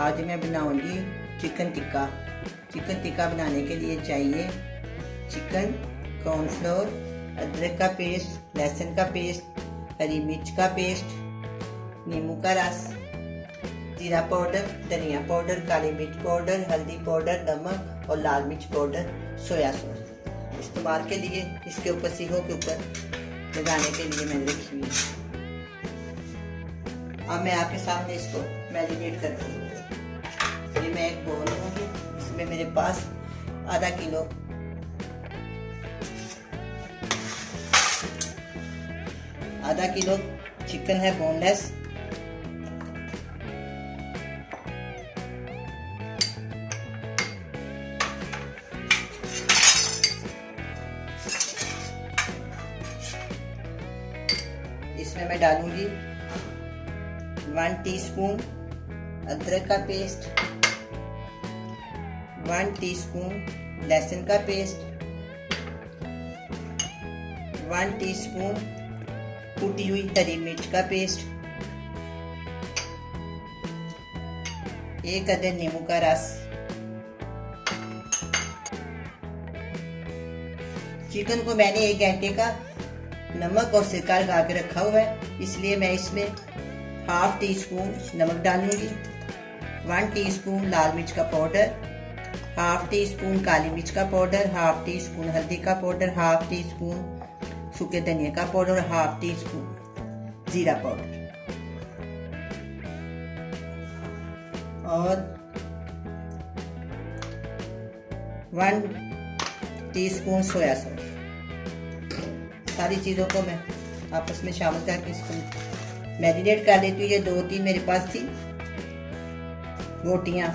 आज मैं बनाऊंगी चिकन टिक्का। चिकन टिक्का बनाने के लिए चाहिए चिकन, कॉर्नफ्लोर, अदरक का पेस्ट, लहसुन का पेस्ट, हरी मिर्च का पेस्ट, नींबू का रस, जीरा पाउडर, धनिया पाउडर, काली मिर्च पाउडर, हल्दी पाउडर, नमक और लाल मिर्च पाउडर, सोया सॉस। इस्तेमाल के लिए इसके ऊपर सीखों के ऊपर लगाने के लिए मैंने रखी हुई है। अब मैं आपके सामने इसको मैरिनेट कर दूँगी। ये मैं एक बोल लूँगी, इसमें मेरे पास आधा किलो चिकन है बोनलेस। इसमें मैं डालूंगी 1 टीस्पून अदरक का पेस्ट, 1 टीस्पून लहसुन का पेस्ट, 1 टीस्पून कुटी हुई हरी मिर्च का पेस्ट, 1 अदद नींबू का रस। चिकन को मैंने 1 घंटे का नमक और सिरका लगा के रखा हुआ है, इसलिए मैं इसमें ½ टीस्पून नमक डालूंगी, 1 टीस्पून लाल मिर्च का पाउडर, ½ टीस्पून काली मिर्च का पाउडर, ½ टीस्पून हल्दी का पाउडर, ½ टीस्पून सूखे धनिया का पाउडर, ½ टीस्पून जीरा पाउडर और 1 टीस्पून सोया सॉस। सारी चीज़ों को मैं आपस में शामिल करके इसको मैरिनेट कर लेती हूँ। ये 2-3 मेरे पास थी रोटियाँ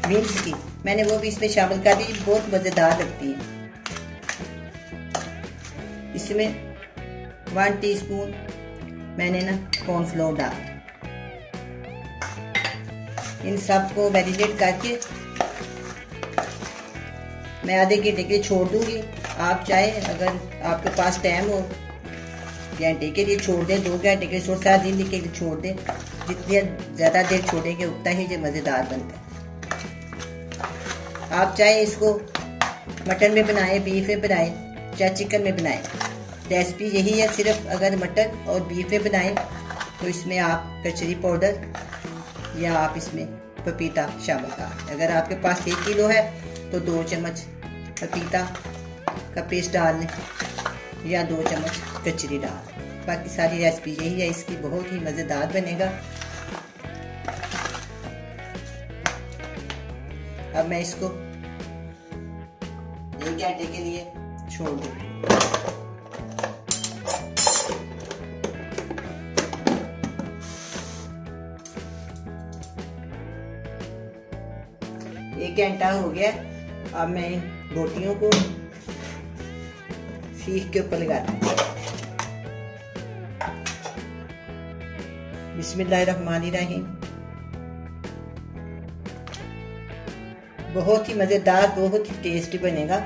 बीन्स की, मैंने वो भी इसमें शामिल कर दी, बहुत मज़ेदार लगती है। इसमें 1 टीस्पून मैंने कॉर्नफ्लोर डाला। इन सब को मैरिनेट करके मैं आधे घंटे के लिए छोड़ दूंगी। आप चाहे अगर आपके पास टाइम हो घंटे के लिए छोड़ दें, 2 घंटे के लिए छोड़, सारा दिन के लिए छोड़ दें। जितनी ज़्यादा देर छोड़ेंगे उतना ही ये मज़ेदार बनता है। आप चाहे इसको मटन में बनाएं, बीफ में बनाएं, चाहे चिकन में बनाएं, रेसिपी यही है। सिर्फ अगर मटन और बीफ में बनाएं तो इसमें आप कचरी पाउडर या आप इसमें पपीता शामिल करें। अगर आपके पास 1 किलो है तो 2 चम्मच पपीता का पेस्ट डाल लें या 2 चम्मच कचरी डाल। बाकी सारी रेसिपी यही है, इसकी बहुत ही मज़ेदार बनेगा। अब मैं इसको 1 घंटे के लिए छोड़ दूँ। एक घंटा हो गया। अब मैं इन रोटियों को सीख के ऊपर लगाता हूँ। बिस्मिल्लाहिर्रहमानिर्रहीम। बहुत ही मज़ेदार, बहुत ही टेस्टी बनेगा।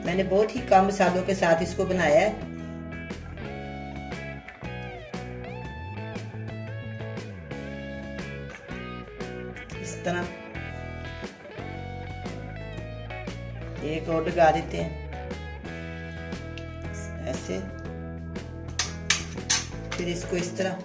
मैंने बहुत ही कम मसालों के साथ इसको बनाया है। इस तरह एक और लगा देते हैं ऐसे, फिर इसको इस तरह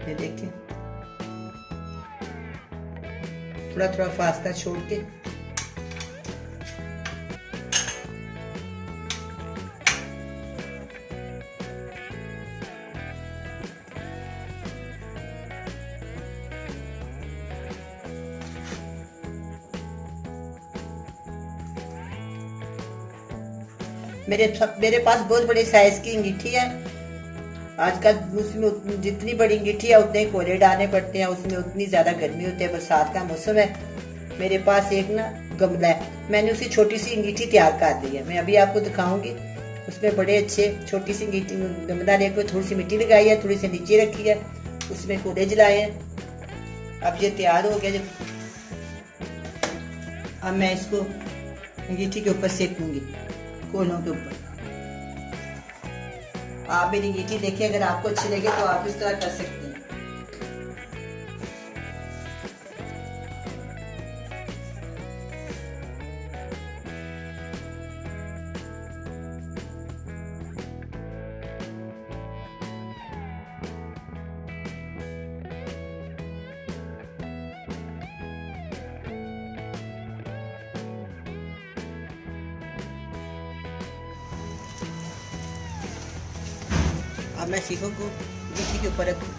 ये देखिए, थोड़ा थोड़ा फास्ता छोड़ के मेरे पास बहुत बड़े साइज की अंगीठी है। आजकल उसमें जितनी बड़ी अंगीठी है उतने कोयले डालने पड़ते हैं, उसमें उतनी ज़्यादा गर्मी होती है। बरसात का मौसम है, मेरे पास एक गमला है, मैंने उसी छोटी सी अंगीठी तैयार कर दी है। मैं अभी आपको दिखाऊंगी। उसमें बड़े अच्छे छोटी सी गमला लेकर थोड़ी सी मिट्टी लगाई है, थोड़ी सी नीचे रखी है, उसमें कोयले जलाए हैं अब ये तैयार हो गया। जब अब मैं इसको अंगीठी के ऊपर सेकूंगी, कोनों के ऊपर। आप मेरी अंगीठी देखिए, अगर आपको अच्छी लगे तो आप इस तरह कर सकते हैं। अब मैं सीखों को अंगीठी के ऊपर रखूं।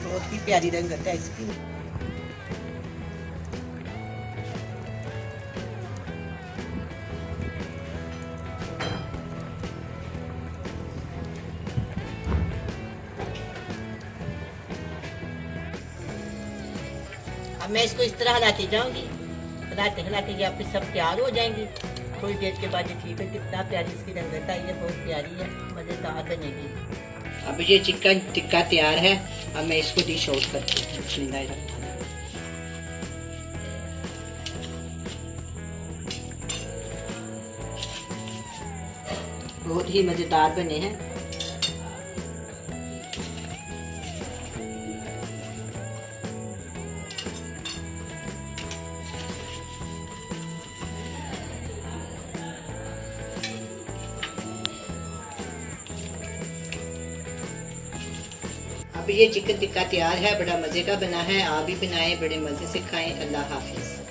बहुत ही प्यारी रंग आता है इसकी। अब मैं इसको इस तरह हिलाती जाऊंगी, हिलाते हिलाते ये आपकी सब तैयार हो जाएंगी। थोड़ी देर के बाद ये ठीक है, कितना प्यारी इसकी रंगत आई है, बहुत प्यारी है, मज़ेदार बनेगी। अब ये चिकन टिक्का तैयार है। अब मैं इसको डिश आउट करती हूँ। बहुत ही मज़ेदार बने हैं। अब ये चिकन टिक्का तैयार है, बड़ा मज़े का बना है। आप भी बनाएं, बड़े मज़े से खाएं। अल्लाह हाफिज़।